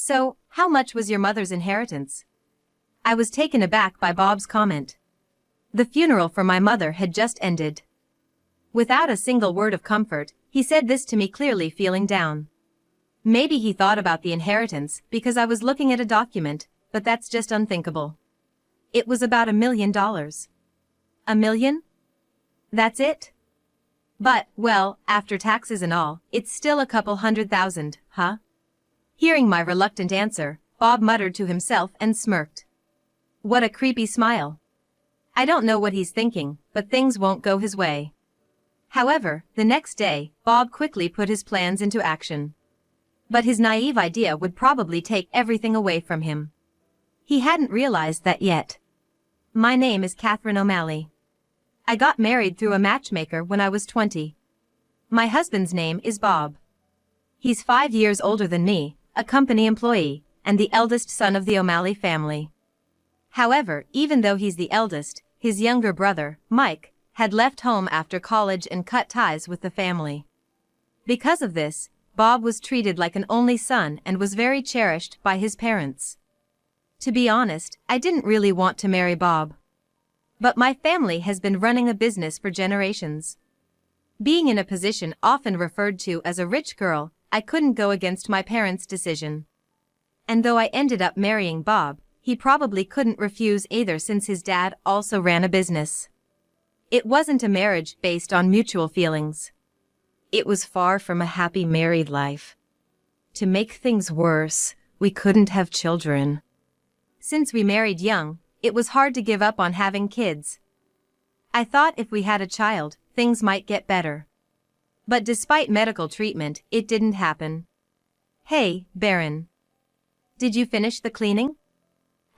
So, how much was your mother's inheritance? I was taken aback by Bob's comment. The funeral for my mother had just ended. Without a single word of comfort, he said this to me, clearly feeling down. Maybe he thought about the inheritance because I was looking at a document, but that's just unthinkable. It was about $1 million. $1 million? That's it? But, well, after taxes and all, it's still a couple $100,000, huh? Hearing my reluctant answer, Bob muttered to himself and smirked. What a creepy smile. I don't know what he's thinking, but things won't go his way. However, the next day, Bob quickly put his plans into action. But his naive idea would probably take everything away from him. He hadn't realized that yet. My name is Catherine O'Malley. I got married through a matchmaker when I was 20. My husband's name is Bob. He's 5 years older than me, a company employee, and the eldest son of the O'Malley family. However, even though he's the eldest, his younger brother, Mike, had left home after college and cut ties with the family. Because of this, Bob was treated like an only son and was very cherished by his parents. To be honest, I didn't really want to marry Bob. But my family has been running a business for generations. Being in a position often referred to as a rich girl, I couldn't go against my parents' decision. And though I ended up marrying Bob, he probably couldn't refuse either, since his dad also ran a business. It wasn't a marriage based on mutual feelings. It was far from a happy married life. To make things worse, we couldn't have children. Since we married young, it was hard to give up on having kids. I thought if we had a child, things might get better. But despite medical treatment, it didn't happen. Hey, Baron. Did you finish the cleaning?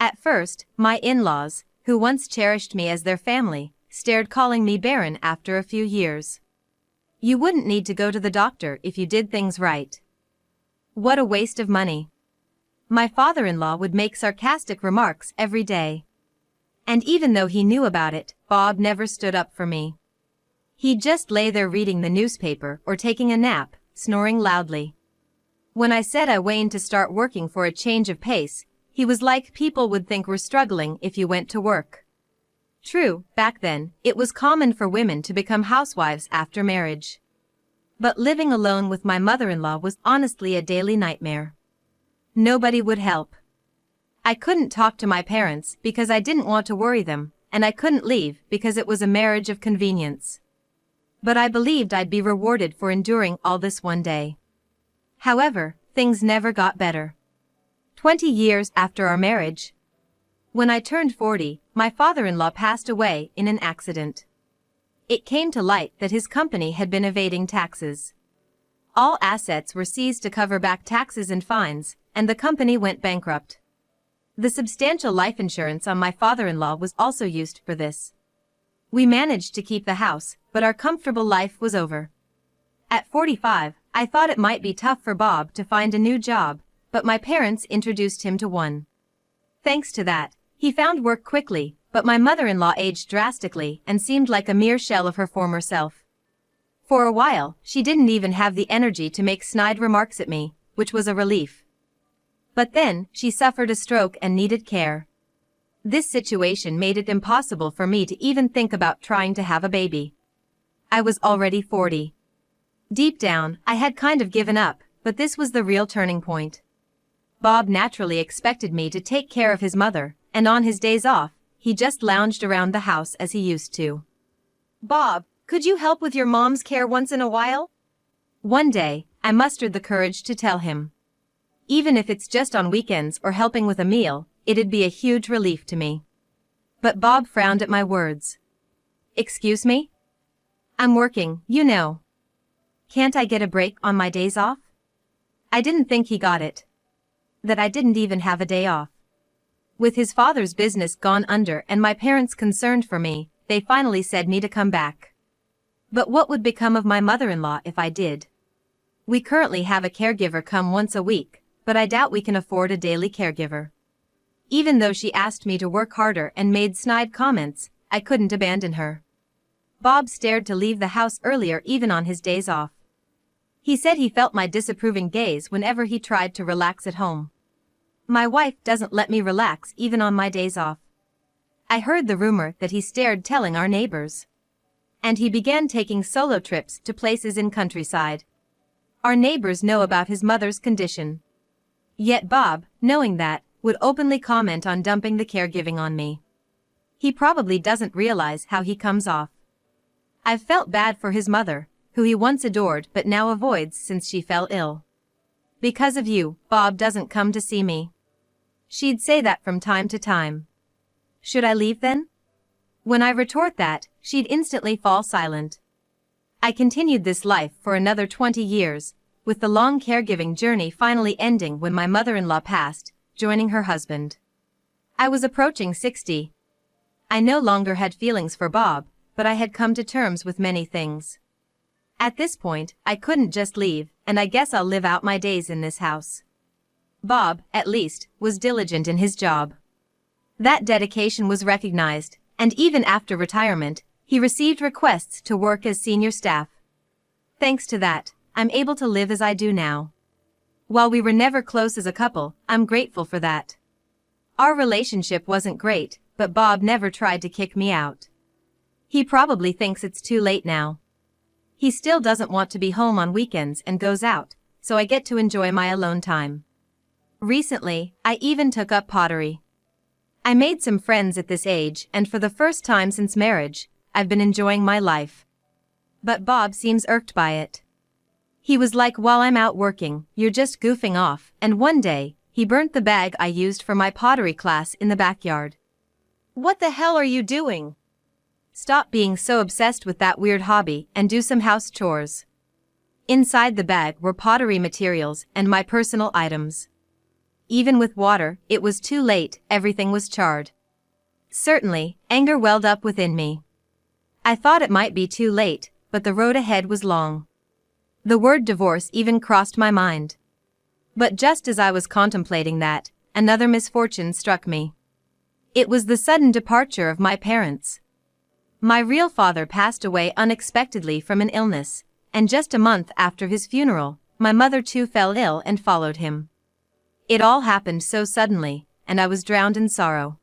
At first, my in-laws, who once cherished me as their family, stared, calling me Baron after a few years. You wouldn't need to go to the doctor if you did things right. What a waste of money. My father-in-law would make sarcastic remarks every day. And even though he knew about it, Bob never stood up for me. He'd just lay there reading the newspaper or taking a nap, snoring loudly. When I said I wanted to start working for a change of pace, he was like, people would think we're struggling if you went to work. True, back then, it was common for women to become housewives after marriage. But living alone with my mother-in-law was honestly a daily nightmare. Nobody would help. I couldn't talk to my parents because I didn't want to worry them, and I couldn't leave because it was a marriage of convenience. But I believed I'd be rewarded for enduring all this one day. However, things never got better. 20 years after our marriage, when I turned 40, my father-in-law passed away in an accident. It came to light that his company had been evading taxes. All assets were seized to cover back taxes and fines, and the company went bankrupt. The substantial life insurance on my father-in-law was also used for this. We managed to keep the house, but our comfortable life was over. At 45, I thought it might be tough for Bob to find a new job, but my parents introduced him to one. Thanks to that, he found work quickly, but my mother-in-law aged drastically and seemed like a mere shell of her former self. For a while, she didn't even have the energy to make snide remarks at me, which was a relief. But then, she suffered a stroke and needed care. This situation made it impossible for me to even think about trying to have a baby. I was already 40. Deep down, I had kind of given up, but this was the real turning point. Bob naturally expected me to take care of his mother, and on his days off, he just lounged around the house as he used to. Bob, could you help with your mom's care once in a while? One day, I mustered the courage to tell him. Even if it's just on weekends or helping with a meal, it'd be a huge relief to me. But Bob frowned at my words. Excuse me? I'm working, you know. Can't I get a break on my days off? I didn't think he got it. That I didn't even have a day off. With his father's business gone under and my parents concerned for me, they finally said me to come back. But what would become of my mother-in-law if I did? We currently have a caregiver come once a week, but I doubt we can afford a daily caregiver. Even though she asked me to work harder and made snide comments, I couldn't abandon her. Bob stared to leave the house earlier even on his days off. He said he felt my disapproving gaze whenever he tried to relax at home. My wife doesn't let me relax even on my days off. I heard the rumor that he started telling our neighbors. And he began taking solo trips to places in countryside. Our neighbors know about his mother's condition. Yet Bob, knowing that, would openly comment on dumping the caregiving on me. He probably doesn't realize how he comes off. I've felt bad for his mother, who he once adored but now avoids since she fell ill. Because of you, Bob doesn't come to see me. She'd say that from time to time. Should I leave then? When I retort that, she'd instantly fall silent. I continued this life for another 20 years, with the long caregiving journey finally ending when my mother-in-law passed, joining her husband. I was approaching 60. I no longer had feelings for Bob, but I had come to terms with many things. At this point, I couldn't just leave, and I guess I'll live out my days in this house. Bob, at least, was diligent in his job. That dedication was recognized, and even after retirement, he received requests to work as senior staff. Thanks to that, I'm able to live as I do now. While we were never close as a couple, I'm grateful for that. Our relationship wasn't great, but Bob never tried to kick me out. He probably thinks it's too late now. He still doesn't want to be home on weekends and goes out, so I get to enjoy my alone time. Recently, I even took up pottery. I made some friends at this age, and for the first time since marriage, I've been enjoying my life. But Bob seems irked by it. He was like, while I'm out working, you're just goofing off, and one day, he burnt the bag I used for my pottery class in the backyard. What the hell are you doing? Stop being so obsessed with that weird hobby and do some house chores. Inside the bag were pottery materials and my personal items. Even with water, it was too late, everything was charred. Certainly, anger welled up within me. I thought it might be too late, but the road ahead was long. The word divorce even crossed my mind. But just as I was contemplating that, another misfortune struck me. It was the sudden departure of my parents. My real father passed away unexpectedly from an illness, and just a month after his funeral, my mother too fell ill and followed him. It all happened so suddenly, and I was drowned in sorrow.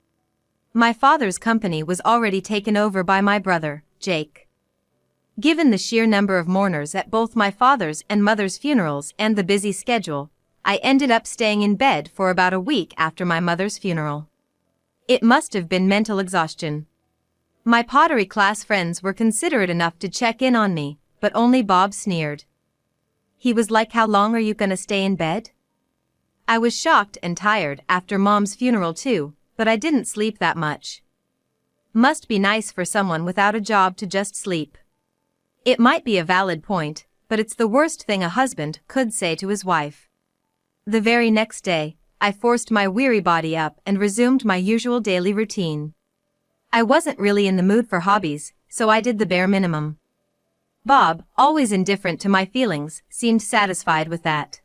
My father's company was already taken over by my brother, Jake. Given the sheer number of mourners at both my father's and mother's funerals and the busy schedule, I ended up staying in bed for about a week after my mother's funeral. It must have been mental exhaustion. My pottery class friends were considerate enough to check in on me, but only Bob sneered. He was like, "How long are you gonna stay in bed?" I was shocked and tired after Mom's funeral too, but I didn't sleep that much. Must be nice for someone without a job to just sleep. It might be a valid point, but it's the worst thing a husband could say to his wife. The very next day, I forced my weary body up and resumed my usual daily routine. I wasn't really in the mood for hobbies, so I did the bare minimum. Bob, always indifferent to my feelings, seemed satisfied with that.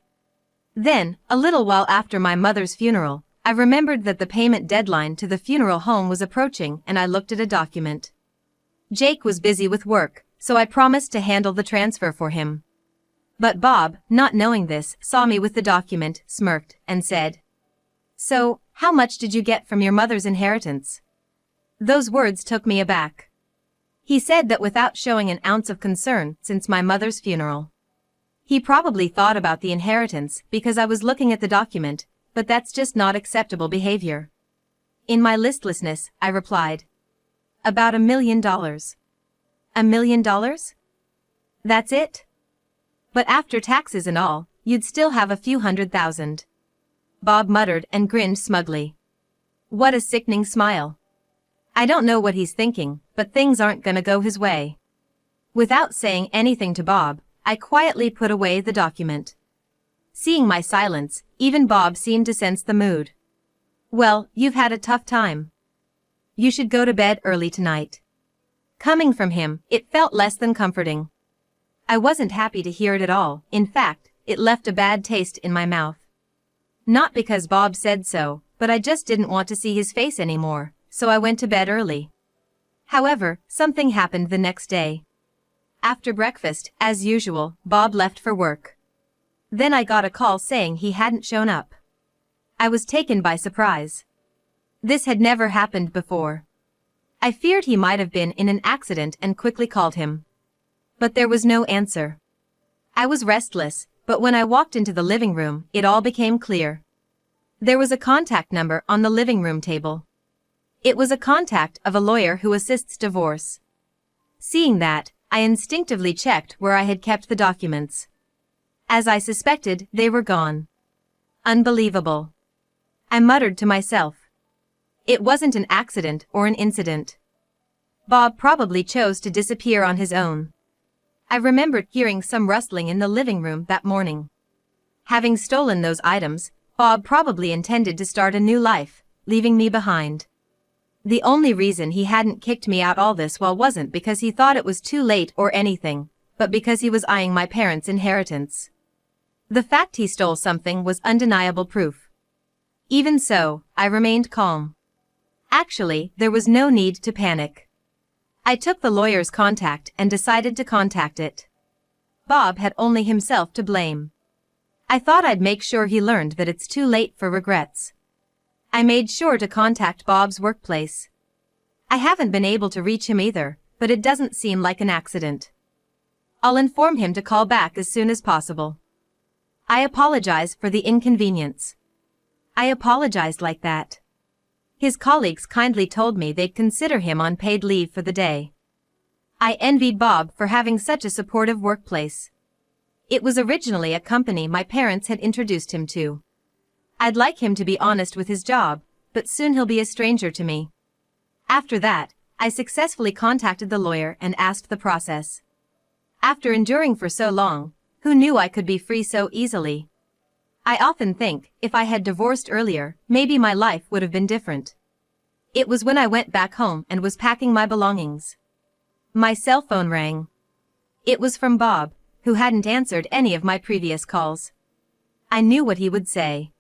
Then, a little while after my mother's funeral, I remembered that the payment deadline to the funeral home was approaching and I looked at a document. Jake was busy with work, so I promised to handle the transfer for him. But Bob, not knowing this, saw me with the document, smirked, and said, "So, how much did you get from your mother's inheritance?" Those words took me aback. He said that without showing an ounce of concern since my mother's funeral. He probably thought about the inheritance because I was looking at the document, but that's just not acceptable behavior. In my listlessness, I replied, "About $1 million. $1 million? That's it? But after taxes and all, you'd still have a few $100,000. Bob muttered and grinned smugly. What a sickening smile. I don't know what he's thinking, but things aren't gonna go his way. Without saying anything to Bob, I quietly put away the document. Seeing my silence, even Bob seemed to sense the mood. Well, you've had a tough time. You should go to bed early tonight. Coming from him, it felt less than comforting. I wasn't happy to hear it at all. In fact, it left a bad taste in my mouth. Not because Bob said so, but I just didn't want to see his face anymore, so I went to bed early. However, something happened the next day. After breakfast, as usual, Bob left for work. Then I got a call saying he hadn't shown up. I was taken by surprise. This had never happened before. I feared he might have been in an accident and quickly called him. But there was no answer. I was restless, but when I walked into the living room, it all became clear. There was a contact number on the living room table. It was a contact of a lawyer who assists divorce. Seeing that, I instinctively checked where I had kept the documents. As I suspected, they were gone. Unbelievable. I muttered to myself. It wasn't an accident or an incident. Bob probably chose to disappear on his own. I remembered hearing some rustling in the living room that morning. Having stolen those items, Bob probably intended to start a new life, leaving me behind. The only reason he hadn't kicked me out all this while wasn't because he thought it was too late or anything, but because he was eyeing my parents' inheritance. The fact he stole something was undeniable proof. Even so, I remained calm. Actually, there was no need to panic. I took the lawyer's contact and decided to contact it. Bob had only himself to blame. I thought I'd make sure he learned that it's too late for regrets. I made sure to contact Bob's workplace. I haven't been able to reach him either, but it doesn't seem like an accident. I'll inform him to call back as soon as possible. I apologize for the inconvenience. I apologized like that. His colleagues kindly told me they'd consider him on paid leave for the day. I envied Bob for having such a supportive workplace. It was originally a company my parents had introduced him to. I'd like him to be honest with his job, but soon he'll be a stranger to me. After that, I successfully contacted the lawyer and asked the process. After enduring for so long, who knew I could be free so easily? I often think, if I had divorced earlier, maybe my life would have been different. It was when I went back home and was packing my belongings. My cell phone rang. It was from Bob, who hadn't answered any of my previous calls. I knew what he would say.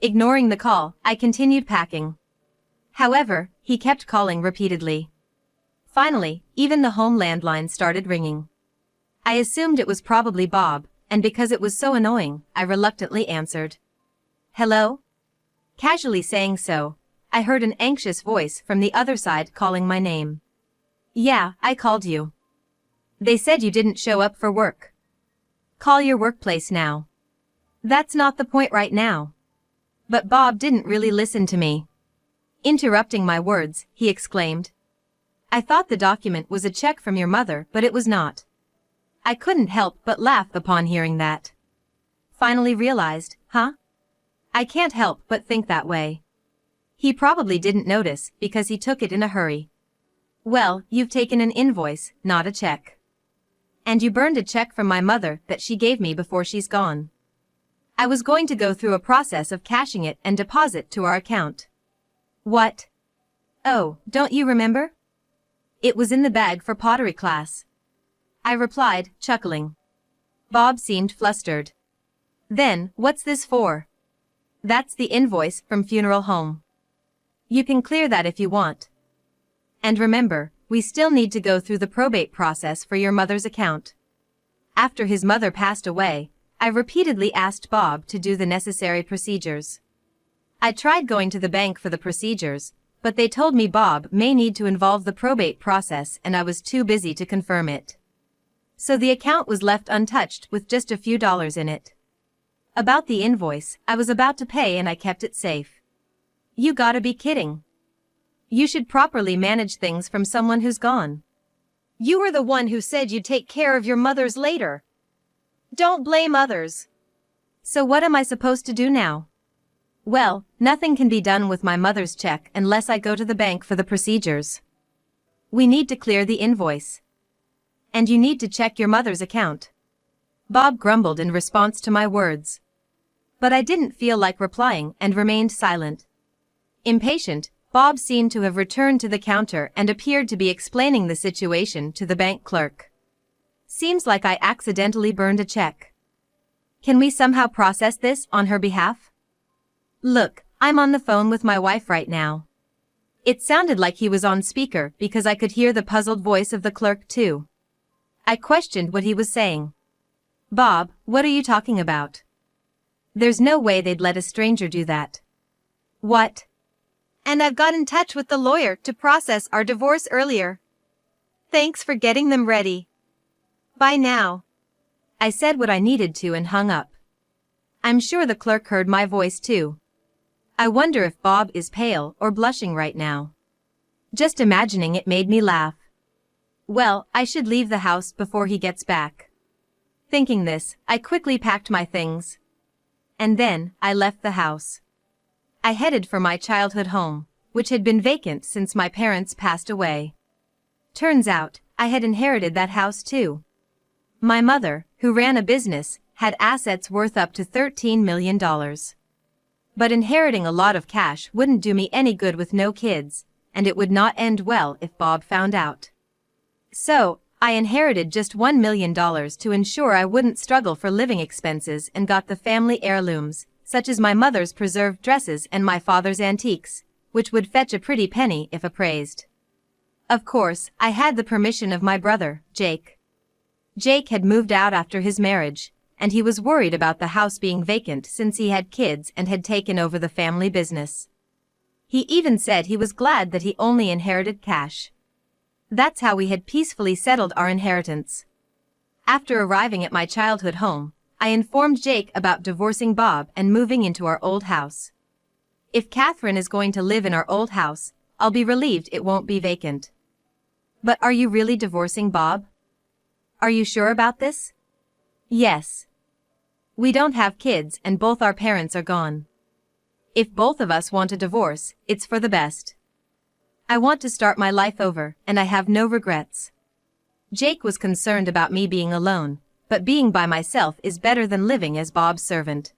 Ignoring the call, I continued packing. However, he kept calling repeatedly. Finally, even the home landline started ringing. I assumed it was probably Bob, and because it was so annoying, I reluctantly answered. Hello? Casually saying so, I heard an anxious voice from the other side calling my name. Yeah, I called you. They said you didn't show up for work. Call your workplace now. That's not the point right now. But Bob didn't really listen to me. Interrupting my words, he exclaimed. I thought the document was a check from your mother, but it was not. I couldn't help but laugh upon hearing that. Finally realized, huh? I can't help but think that way. He probably didn't notice because he took it in a hurry. Well, you've taken an invoice, not a check. And you burned a check from my mother that she gave me before she's gone. I was going to go through a process of cashing it and deposit to our account. What? Oh, don't you remember? It was in the bag for pottery class. I replied, chuckling. Bob seemed flustered. Then, what's this for? That's the invoice from funeral home. You can clear that if you want. And remember, we still need to go through the probate process for your mother's account. After his mother passed away, I repeatedly asked Bob to do the necessary procedures. I tried going to the bank for the procedures, but they told me Bob may need to involve the probate process and I was too busy to confirm it. So the account was left untouched with just a few dollars in it. About the invoice, I was about to pay and I kept it safe. You gotta be kidding. You should properly manage things from someone who's gone. You were the one who said you'd take care of your mother's later. Don't blame others. So what am I supposed to do now? Well, nothing can be done with my mother's check unless I go to the bank for the procedures. We need to clear the invoice. And you need to check your mother's account. Bob grumbled in response to my words. But I didn't feel like replying and remained silent. Impatient, Bob seemed to have returned to the counter and appeared to be explaining the situation to the bank clerk. Seems like I accidentally burned a check. Can we somehow process this on her behalf? Look, I'm on the phone with my wife right now. It sounded like he was on speaker because I could hear the puzzled voice of the clerk too. I questioned what he was saying. Bob, what are you talking about? There's no way they'd let a stranger do that. What? And I've got in touch with the lawyer to process our divorce earlier. Thanks for getting them ready. Bye now. I said what I needed to and hung up. I'm sure the clerk heard my voice too. I wonder if Bob is pale or blushing right now. Just imagining it made me laugh. Well, I should leave the house before he gets back. Thinking this, I quickly packed my things. And then, I left the house. I headed for my childhood home, which had been vacant since my parents passed away. Turns out, I had inherited that house too. My mother, who ran a business, had assets worth up to $13 million. But inheriting a lot of cash wouldn't do me any good with no kids, and it would not end well if Bob found out. So, I inherited just $1 million to ensure I wouldn't struggle for living expenses and got the family heirlooms, such as my mother's preserved dresses and my father's antiques, which would fetch a pretty penny if appraised. Of course, I had the permission of my brother, Jake. Jake had moved out after his marriage, and he was worried about the house being vacant since he had kids and had taken over the family business. He even said he was glad that he only inherited cash. That's how we had peacefully settled our inheritance. After arriving at my childhood home, I informed Jake about divorcing Bob and moving into our old house. If Catherine is going to live in our old house, I'll be relieved it won't be vacant. But are you really divorcing Bob? Are you sure about this? Yes. We don't have kids and both our parents are gone. If both of us want a divorce, it's for the best. I want to start my life over, and I have no regrets. Jake was concerned about me being alone, but being by myself is better than living as Bob's servant.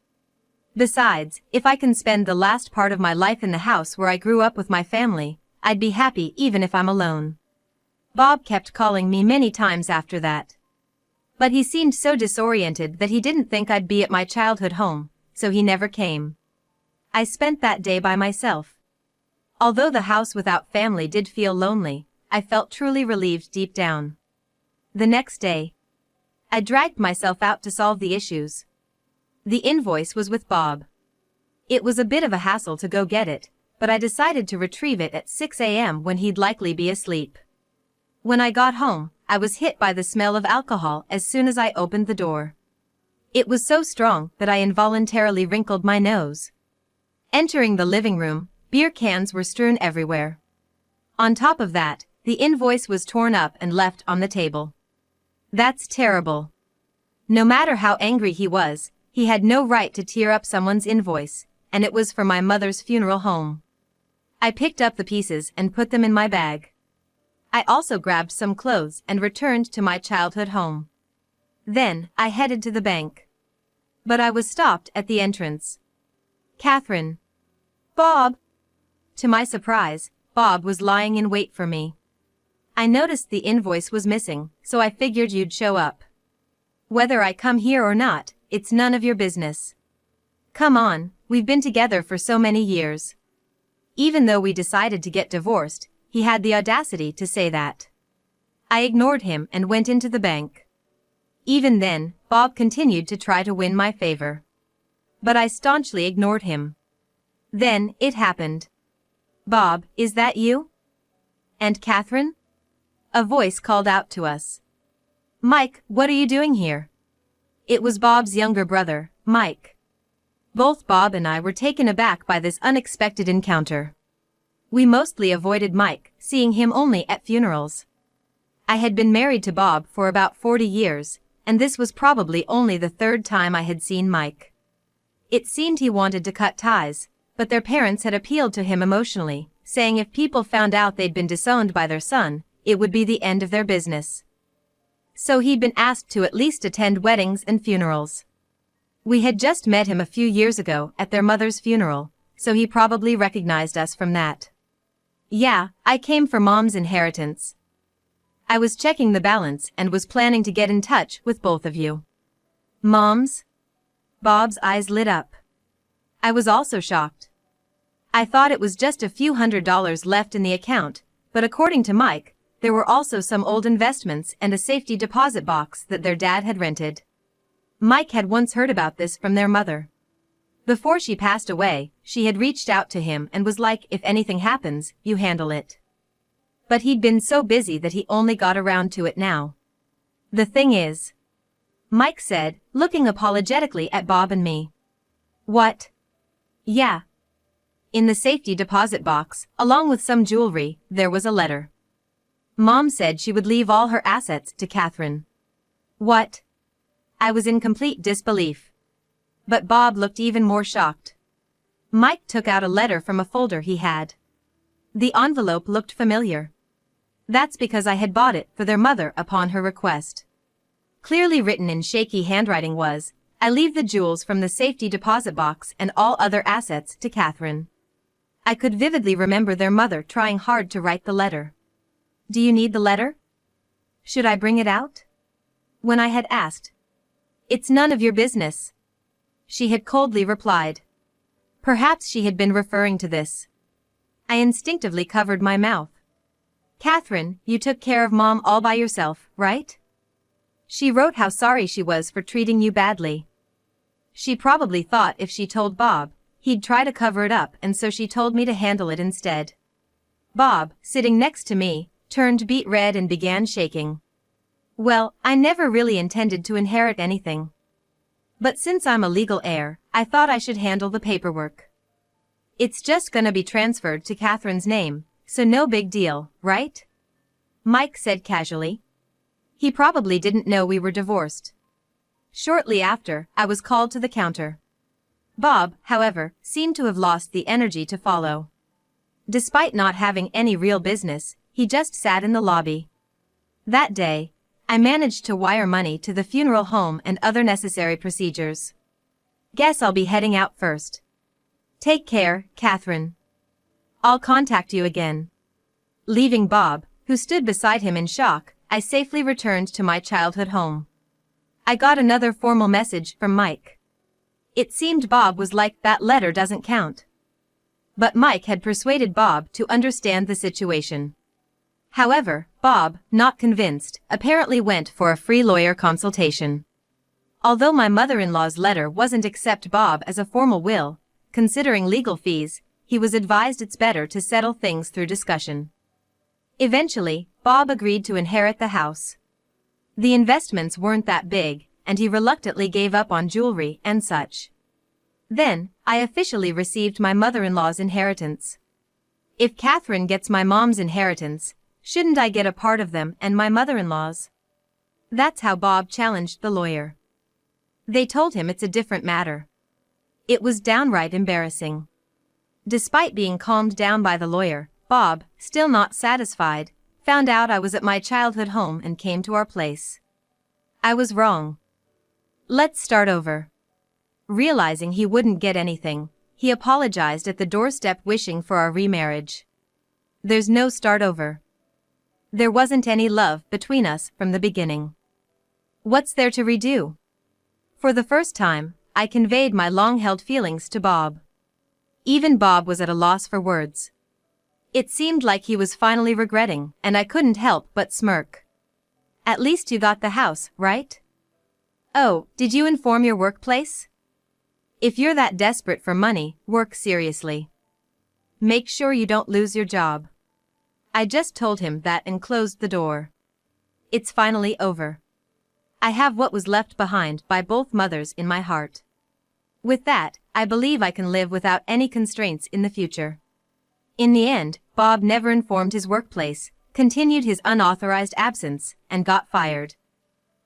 Besides, if I can spend the last part of my life in the house where I grew up with my family, I'd be happy even if I'm alone. Bob kept calling me many times after that. But he seemed so disoriented that he didn't think I'd be at my childhood home, so he never came. I spent that day by myself. Although the house without family did feel lonely, I felt truly relieved deep down. The next day, I dragged myself out to solve the issues. The invoice was with Bob. It was a bit of a hassle to go get it, but I decided to retrieve it at 6 a.m. when he'd likely be asleep. When I got home, I was hit by the smell of alcohol as soon as I opened the door. It was so strong that I involuntarily wrinkled my nose. Entering the living room, beer cans were strewn everywhere. On top of that, the invoice was torn up and left on the table. That's terrible. No matter how angry he was, he had no right to tear up someone's invoice, and it was for my mother's funeral home. I picked up the pieces and put them in my bag. I also grabbed some clothes and returned to my childhood home. Then, I headed to the bank. But I was stopped at the entrance. Catherine. Bob. To my surprise, Bob was lying in wait for me. I noticed the invoice was missing, so I figured you'd show up. Whether I come here or not, it's none of your business. Come on, we've been together for so many years. Even though we decided to get divorced, he had the audacity to say that. I ignored him and went into the bank. Even then, Bob continued to try to win my favor. But I staunchly ignored him. Then, it happened. Bob, is that you? And Catherine? A voice called out to us. Mike, what are you doing here? It was Bob's younger brother, Mike. Both Bob and I were taken aback by this unexpected encounter. We mostly avoided Mike, seeing him only at funerals. I had been married to Bob for about 40 years, and this was probably only the third time I had seen Mike. It seemed he wanted to cut ties, but their parents had appealed to him emotionally, saying if people found out they'd been disowned by their son, it would be the end of their business. So he'd been asked to at least attend weddings and funerals. We had just met him a few years ago at their mother's funeral, so he probably recognized us from that. Yeah, I came for Mom's inheritance. I was checking the balance and was planning to get in touch with both of you. Mom's? Bob's eyes lit up. I was also shocked. I thought it was just a few $100s left in the account, but according to Mike, there were also some old investments and a safety deposit box that their dad had rented. Mike had once heard about this from their mother. Before she passed away, she had reached out to him and was like, if anything happens, you handle it. But he'd been so busy that he only got around to it now. The thing is, Mike said, looking apologetically at Bob and me. What? Yeah. In the safety deposit box, along with some jewelry, there was a letter. Mom said she would leave all her assets to Catherine. What? I was in complete disbelief. But Bob looked even more shocked. Mike took out a letter from a folder he had. The envelope looked familiar. That's because I had bought it for their mother upon her request. Clearly written in shaky handwriting was, I leave the jewels from the safety deposit box and all other assets to Catherine. I could vividly remember their mother trying hard to write the letter. Do you need the letter? Should I bring it out? When I had asked. It's none of your business. She had coldly replied. Perhaps she had been referring to this. I instinctively covered my mouth. Catherine, you took care of Mom all by yourself, right? She wrote how sorry she was for treating you badly. She probably thought if she told Bob, he'd try to cover it up, and so she told me to handle it instead. Bob, sitting next to me, turned beet red and began shaking. Well, I never really intended to inherit anything. But since I'm a legal heir, I thought I should handle the paperwork. It's just gonna be transferred to Catherine's name, so no big deal, right? Mike said casually. He probably didn't know we were divorced. Shortly after, I was called to the counter. Bob, however, seemed to have lost the energy to follow. Despite not having any real business, he just sat in the lobby. That day, I managed to wire money to the funeral home and other necessary procedures. Guess I'll be heading out first. Take care, Catherine. I'll contact you again. Leaving Bob, who stood beside him in shock, I safely returned to my childhood home. I got another formal message from Mike. It seemed Bob was like, that letter doesn't count. But Mike had persuaded Bob to understand the situation. However, Bob, not convinced, apparently went for a free lawyer consultation. Although my mother-in-law's letter wasn't accept Bob as a formal will, considering legal fees, he was advised it's better to settle things through discussion. Eventually, Bob agreed to inherit the house. The investments weren't that big, and he reluctantly gave up on jewelry and such. Then, I officially received my mother-in-law's inheritance. If Catherine gets my mom's inheritance, shouldn't I get a part of them and my mother-in-law's? That's how Bob challenged the lawyer. They told him it's a different matter. It was downright embarrassing. Despite being calmed down by the lawyer, Bob, still not satisfied, found out I was at my childhood home and came to our place. I was wrong. Let's start over. Realizing he wouldn't get anything, he apologized at the doorstep, wishing for our remarriage. There's no start over. There wasn't any love between us from the beginning. What's there to redo? For the first time, I conveyed my long-held feelings to Bob. Even Bob was at a loss for words. It seemed like he was finally regretting, and I couldn't help but smirk. At least you got the house, right? Oh, did you inform your workplace? If you're that desperate for money, work seriously. Make sure you don't lose your job. I just told him that and closed the door. It's finally over. I have what was left behind by both mothers in my heart. With that, I believe I can live without any constraints in the future. In the end, Bob never informed his workplace, continued his unauthorized absence, and got fired.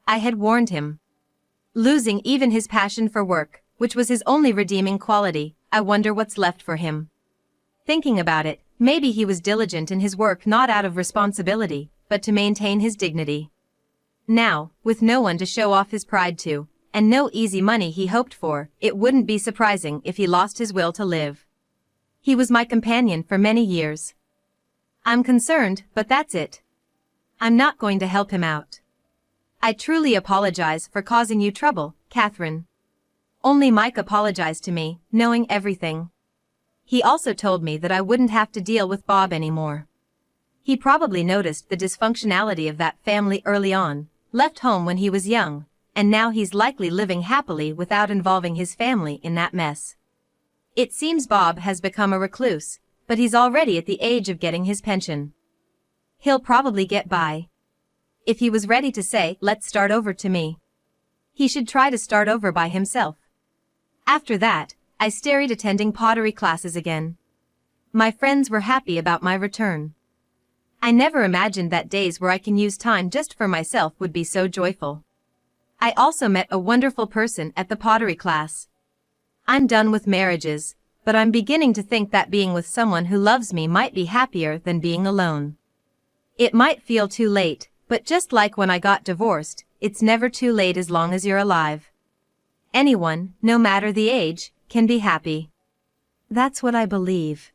I had warned him. Losing even his passion for work, which was his only redeeming quality, I wonder what's left for him. Thinking about it, maybe he was diligent in his work not out of responsibility, but to maintain his dignity. Now, with no one to show off his pride to, and no easy money he hoped for, it wouldn't be surprising if he lost his will to live. He was my companion for many years. I'm concerned, but that's it. I'm not going to help him out. I truly apologize for causing you trouble, Catherine. Only Mike apologized to me, knowing everything. He also told me that I wouldn't have to deal with Bob anymore. He probably noticed the dysfunctionality of that family early on, left home when he was young, and now he's likely living happily without involving his family in that mess. It seems Bob has become a recluse, but he's already at the age of getting his pension. He'll probably get by. If he was ready to say, "Let's start over" to me, he should try to start over by himself. After that, I started attending pottery classes again. My friends were happy about my return. I never imagined that days where I can use time just for myself would be so joyful. I also met a wonderful person at the pottery class. I'm done with marriages, but I'm beginning to think that being with someone who loves me might be happier than being alone. It might feel too late, but just like when I got divorced, it's never too late as long as you're alive. Anyone, no matter the age, can be happy. That's what I believe.